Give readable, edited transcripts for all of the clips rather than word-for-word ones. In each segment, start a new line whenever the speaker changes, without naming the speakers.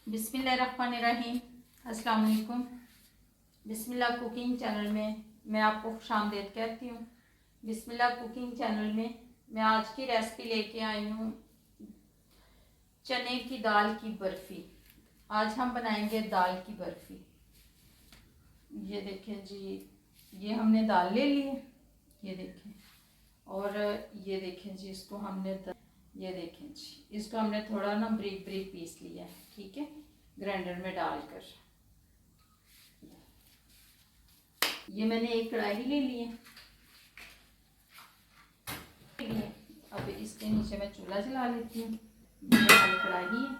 बिस्मिल्लाहिर्रहमानिर्रहीम। अस्सलाम वालेकुम। बिस्मिल्लाह कुकिंग चैनल में मैं आपको खुशामदीद कहती हूँ। बिस्मिल्लाह कुकिंग चैनल में मैं आज की रेसिपी लेके आई हूँ चने की दाल की बर्फ़ी। आज हम बनाएंगे दाल की बर्फ़ी। ये देखें जी, ये हमने दाल ले ली है, ये देखें। और ये देखें जी, इसको हमने ये देखें जी, इसको हमने थोड़ा ना ब्रीक ब्रीक पीस लिया है, ठीक है, ग्राइंडर में डालकर। ये मैंने एक कढ़ाई ले ली है। अब इसके नीचे मैं चूल्हा जला लेती हूँ। ये हमारी कढ़ाई है।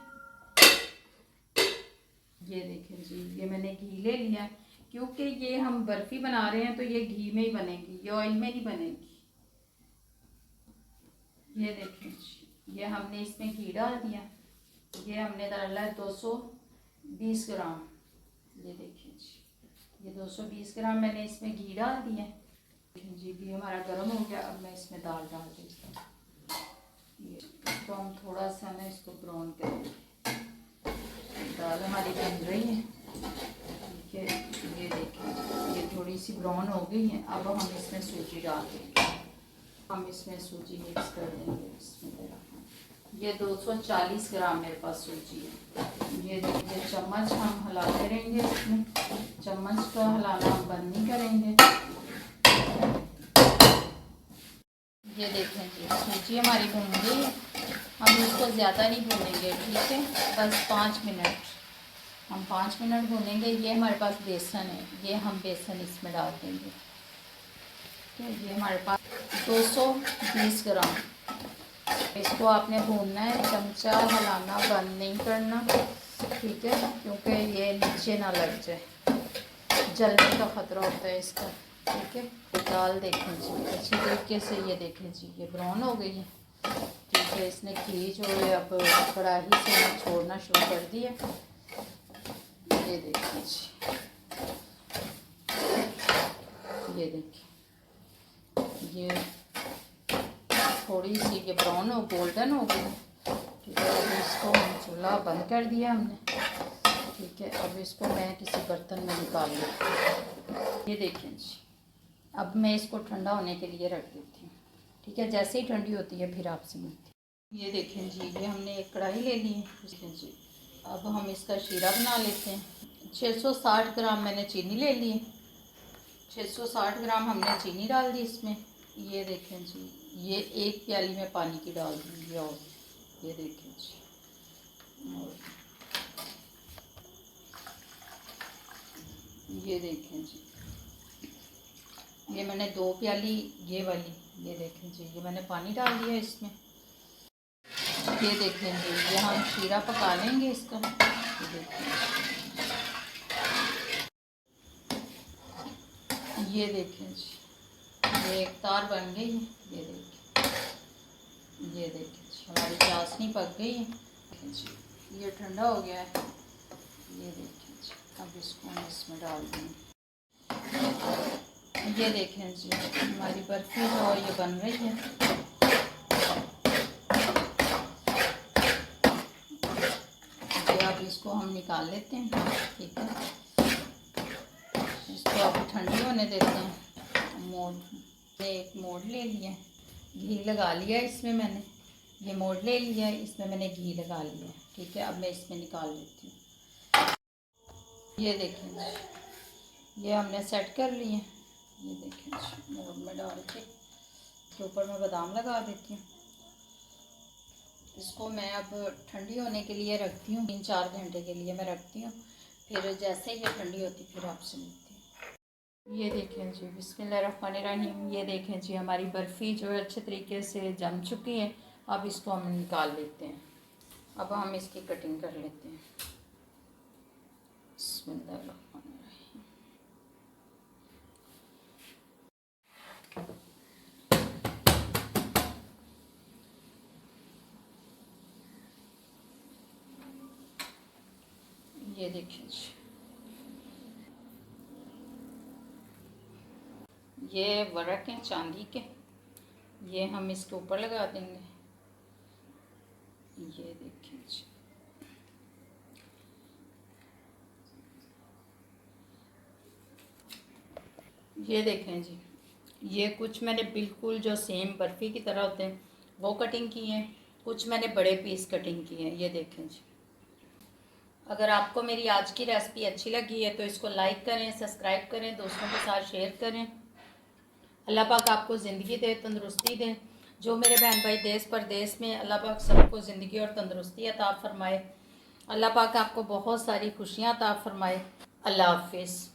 ये देखें जी, ये मैंने घी ले लिया, क्योंकि ये हम बर्फ़ी बना रहे हैं तो ये घी में ही बनेगी, ये ऑयल में नहीं बनेगी। ये देखें जी, ये हमने इसमें घी डाल दिया। ये हमने डाला है 220 ग्राम। ये देखिए जी, ये 220 ग्राम मैंने इसमें घी डाल दिया। जी, घी हमारा गर्म हो गया। अब मैं इसमें दाल डाल देती हूँ। ये इसको हम थोड़ा सा ना इसको ब्राउन करेंगे। दाल हमारी बन रही है, ठीक है। ये देखिए, ये थोड़ी सी ब्राउन हो गई है। अब हम इसमें सूजी डाल देंगे। हम इसमें सूजी मिक्स कर देंगे। इसमें ये 240 ग्राम मेरे पास सूजी है। ये देखिए, चम्मच हम हिलाते रहेंगे। इसमें चम्मच का हिलाना हम बंद नहीं करेंगे। ये देखें जी, सूजी हमारी भून गई है। हम इसको ज़्यादा नहीं भूनेंगे, ठीक है, बस 5 मिनट। हम 5 मिनट भूनेंगे। ये हमारे पास बेसन है, ये हम बेसन इसमें डाल देंगे। ठीक है, ये हमारे पास 220 ग्राम। इसको आपने भूनना है, चमचा हिलाना बंद नहीं करना, ठीक है, क्योंकि ये नीचे ना लग जाए, जलने का ख़तरा होता है इसका, ठीक है। दाल देखें जी, अच्छी तरीके से, ये देखें जी, ये ब्राउन हो गई है, ठीक है। इसने घी जो है अब कढ़ाई से छोड़ना शुरू कर दिया। ये देखिए जी, ये देखिए, ये थोड़ी सी ये ब्राउन हो गोल्डन हो गई, ठीक है। अब इसको हम चूल्हा बंद कर दिया हमने, ठीक है। अब इसको मैं किसी बर्तन में निकाल लेती हूँ। ये देखें जी, अब मैं इसको ठंडा होने के लिए रख देती हूँ, ठीक है। जैसे ही ठंडी होती है फिर आपसे मिलती हूँ। ये देखें जी, ये हमने एक कढ़ाई ले ली है, देखें जी। अब हम इसका शीरा बना लेते हैं। 660 ग्राम मैंने चीनी ले ली है। 660 ग्राम हमने चीनी डाल दी इसमें। ये देखें जी, ये एक प्याली में पानी की डाल दी। और ये देखें जी, और ये देखें जी, ये मैंने 2 प्याली ये वाली, ये देखें जी, ये मैंने पानी डाल दिया इसमें। ये देखें जी, ये हम शीरा पका लेंगे इसका। ये देखें, ये देखें जी, ये एक तार बन गई है। ये देखें, ये देखें जी, हमारी चाशनी पक गई है। देखें जी, ये ठंडा हो गया है। ये देखें जी, अब इसको हम इसमें डाल देंगे। ये देखें जी, हमारी बर्फ़ी जो ये बन रही है। ये अब इसको हम निकाल लेते हैं, ठीक है। इसको अब ठंडी होने देते हैं। एक मोड़ ले लिया, घी लगा लिया इसमें मैंने। ये मोड़ ले लिया, इसमें मैंने घी लगा लिया, ठीक है। अब मैं इसमें निकाल लेती हूँ। ये देखें जी, ये हमने सेट कर लिए। ये देखें जी, मोड़ में डाल के इसके ऊपर मैं बादाम लगा देती हूँ। इसको मैं अब ठंडी होने के लिए रखती हूँ, 3-4 घंटे के लिए मैं रखती हूँ। फिर जैसे ये ठंडी होती फिर आपसे मिलती हूँ। ये देखें जी, बिस्मिल्लाहिर्रहमानिर्रहीम। ये देखें जी, हमारी बर्फ़ी जो है अच्छे तरीके से जम चुकी है। अब इसको हम निकाल लेते हैं। अब हम इसकी कटिंग कर लेते हैं। बिस्मिल्लाहिर्रहमानिर्रहीम। ये देखिए जी, ये वर्क हैं चांदी के, ये हम इसके ऊपर लगा देंगे। ये देखिए जी, ये देखें जी, ये कुछ मैंने बिल्कुल जो सेम बर्फ़ी की तरह होते हैं वो कटिंग किए हैं, कुछ मैंने बड़े पीस कटिंग किए हैं। ये देखें जी। अगर आपको मेरी आज की रेसिपी अच्छी लगी है तो इसको लाइक करें, सब्सक्राइब करें, दोस्तों के साथ शेयर करें। अल्लाह पाक आपको ज़िंदगी दे, तंदुरुस्ती दे। जो मेरे बहन भाई देश परदेश में, अल्लाह पाक सबको ज़िंदगी और तंदुरुस्ती अता फरमाए। अल्लाह पाक आपको बहुत सारी खुशियाँ अता फरमाए। अल्लाह हाफिज़।